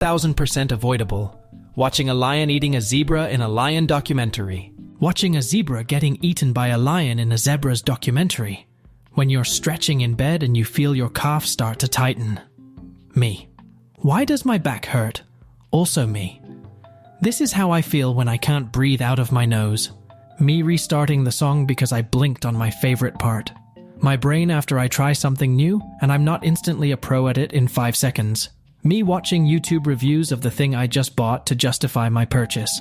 1000% avoidable. Watching a lion eating a zebra in a lion documentary. Watching a zebra getting eaten by a lion in a zebra's documentary. When you're stretching in bed and you feel your calf start to tighten. Me. Why does my back hurt? Also me. This is how I feel when I can't breathe out of my nose. Me restarting the song because I blinked on my favorite part. My brain after I try something new and I'm not instantly a pro at it in 5 seconds. Me watching YouTube reviews of the thing I just bought to justify my purchase.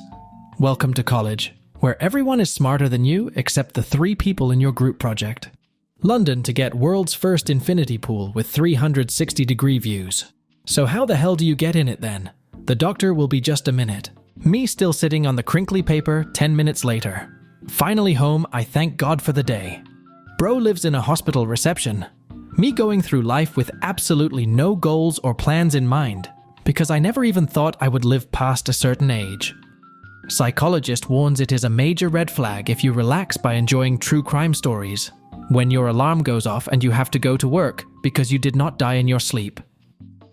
Welcome to college, where everyone is smarter than you except the 3 people in your group project. London to get world's first infinity pool with 360-degree views. So how the hell do you get in it then? The doctor will be just a minute. Me still sitting on the crinkly paper 10 minutes later. Finally home, I thank God for the day. Bro lives in a hospital reception. Me going through life with absolutely no goals or plans in mind, because I never even thought I would live past a certain age. Psychologist warns it is a major red flag if you relax by enjoying true crime stories. When your alarm goes off and you have to go to work because you did not die in your sleep.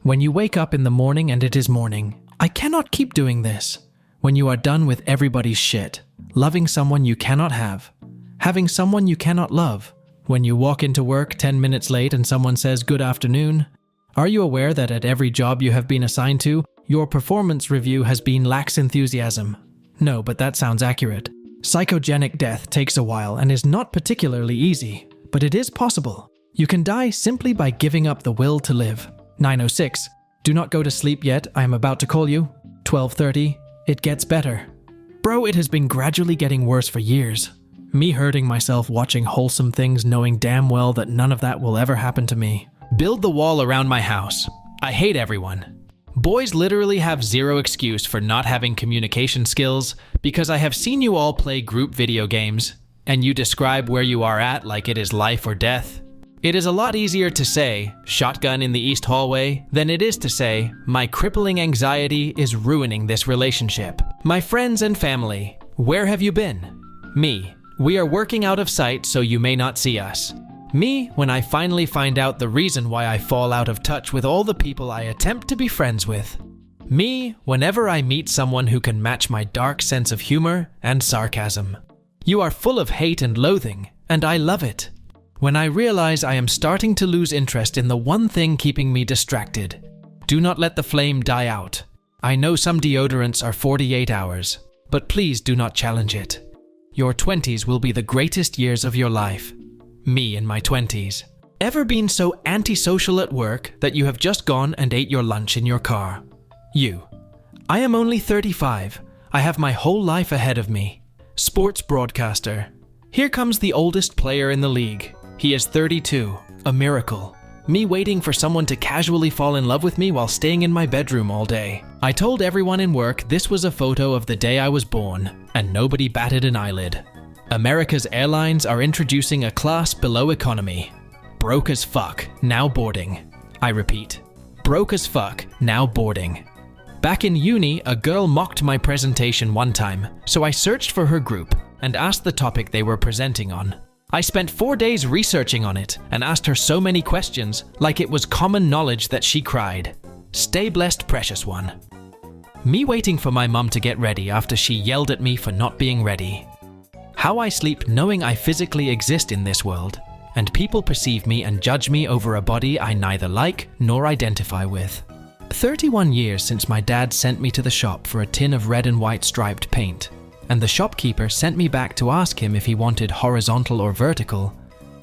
When you wake up in the morning and it is morning. I cannot keep doing this. When you are done with everybody's shit. Loving someone you cannot have. Having someone you cannot love. When you walk into work 10 minutes late and someone says good afternoon. Are you aware that at every job you have been assigned to, your performance review has been lax enthusiasm? No, but that sounds accurate. Psychogenic death takes a while and is not particularly easy, but it is possible. You can die simply by giving up the will to live. 9:06. Do not go to sleep yet, I am about to call you. 12:30. It gets better. Bro, it has been gradually getting worse for years. Me hurting myself watching wholesome things knowing damn well that none of that will ever happen to me. Build the wall around my house. I hate everyone. Boys literally have zero excuse for not having communication skills because I have seen you all play group video games and you describe where you are at like it is life or death. It is a lot easier to say, shotgun in the east hallway, than it is to say, my crippling anxiety is ruining this relationship. My friends and family, where have you been? Me, we are working out of sight so you may not see us. Me, when I finally find out the reason why I fall out of touch with all the people I attempt to be friends with. Me, whenever I meet someone who can match my dark sense of humor and sarcasm. You are full of hate and loathing, and I love it. When I realize I am starting to lose interest in the one thing keeping me distracted. Do not let the flame die out. I know some deodorants are 48 hours, but please do not challenge it. Your 20s will be the greatest years of your life. Me in my 20s. Ever been so antisocial at work that you have just gone and ate your lunch in your car? You. I am only 35. I have my whole life ahead of me. Sports broadcaster. Here comes the oldest player in the league. He is 32. A miracle. Me waiting for someone to casually fall in love with me while staying in my bedroom all day. I told everyone in work this was a photo of the day I was born, and nobody batted an eyelid. America's airlines are introducing a class below economy. Broke as fuck, now boarding. I repeat, broke as fuck, now boarding. Back in uni, a girl mocked my presentation one time, so I searched for her group and asked the topic they were presenting on. I spent 4 days researching on it and asked her so many questions, like it was common knowledge that she cried. Stay blessed, precious one. Me waiting for my mum to get ready after she yelled at me for not being ready. How I sleep knowing I physically exist in this world, and people perceive me and judge me over a body I neither like nor identify with. 31 years since my dad sent me to the shop for a tin of red and white striped paint. And the shopkeeper sent me back to ask him if he wanted horizontal or vertical,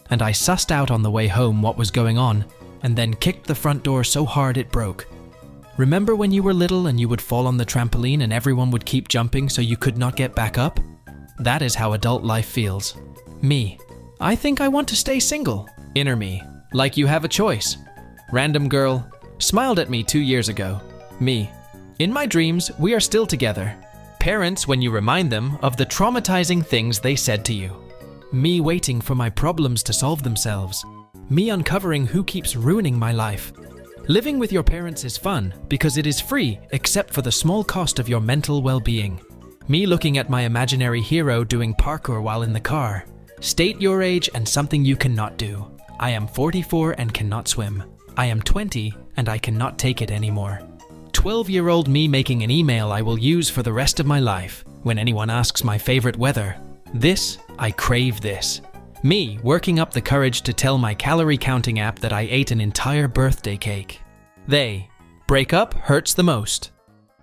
and I sussed out on the way home what was going on, and then kicked the front door so hard it broke. Remember when you were little and you would fall on the trampoline and everyone would keep jumping so you could not get back up? That is how adult life feels. Me. I think I want to stay single. Inner me. Like you have a choice. Random girl. Smiled at me 2 years ago. Me. In my dreams, we are still together. Parents when you remind them of the traumatizing things they said to you. Me waiting for my problems to solve themselves. Me uncovering who keeps ruining my life. Living with your parents is fun because it is free except for the small cost of your mental well-being. Me looking at my imaginary hero doing parkour while in the car. State your age and something you cannot do. I am 44 and cannot swim. I am 20 and I cannot take it anymore. 12-year-old me making an email I will use for the rest of my life when anyone asks my favorite weather. This, I crave this. Me working up the courage to tell my calorie counting app that I ate an entire birthday cake. They, break up hurts the most.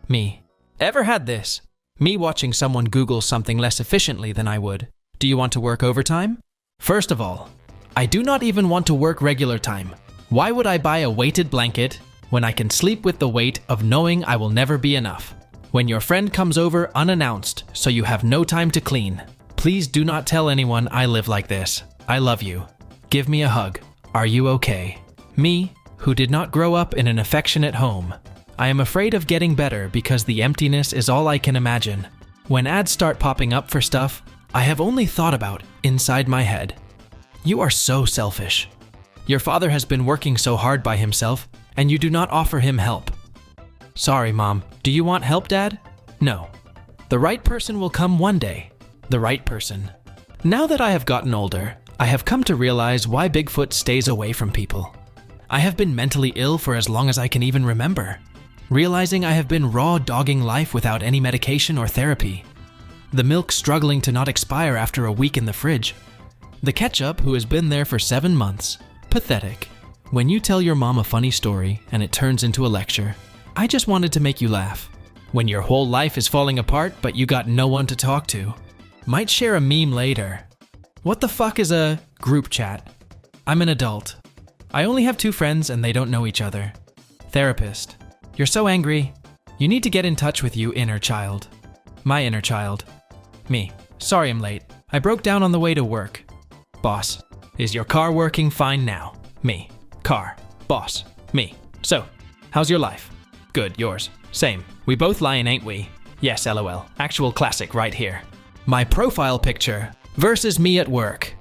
Me, ever had this? Me watching someone Google something less efficiently than I would. Do you want to work overtime? First of all, I do not even want to work regular time. Why would I buy a weighted blanket when I can sleep with the weight of knowing I will never be enough? When your friend comes over unannounced so you have no time to clean, please do not tell anyone I live like this. I love you. Give me a hug. Are you okay? Me, who did not grow up in an affectionate home. I am afraid of getting better because the emptiness is all I can imagine. When ads start popping up for stuff I have only thought about inside my head. You are so selfish. Your father has been working so hard by himself, and you do not offer him help. Sorry, Mom. Do you want help, Dad? No. The right person will come one day. The right person. Now that I have gotten older, I have come to realize why Bigfoot stays away from people. I have been mentally ill for as long as I can even remember, realizing I have been raw dogging life without any medication or therapy. The milk struggling to not expire after a week in the fridge. The ketchup who has been there for 7 months. Pathetic. When you tell your mom a funny story and it turns into a lecture, I just wanted to make you laugh. When your whole life is falling apart but you got no one to talk to. Might share a meme later. What the fuck is a group chat? I'm an adult. I only have 2 friends and they don't know each other. Therapist. You're so angry. You need to get in touch with you inner child. My inner child. Me. Sorry I'm late. I broke down on the way to work. Boss. Is your car working fine now? Me. Car. Boss. Me. So, how's your life? Good, yours. Same. We both lying, ain't we? Yes, LOL. Actual classic right here. My profile picture versus me at work.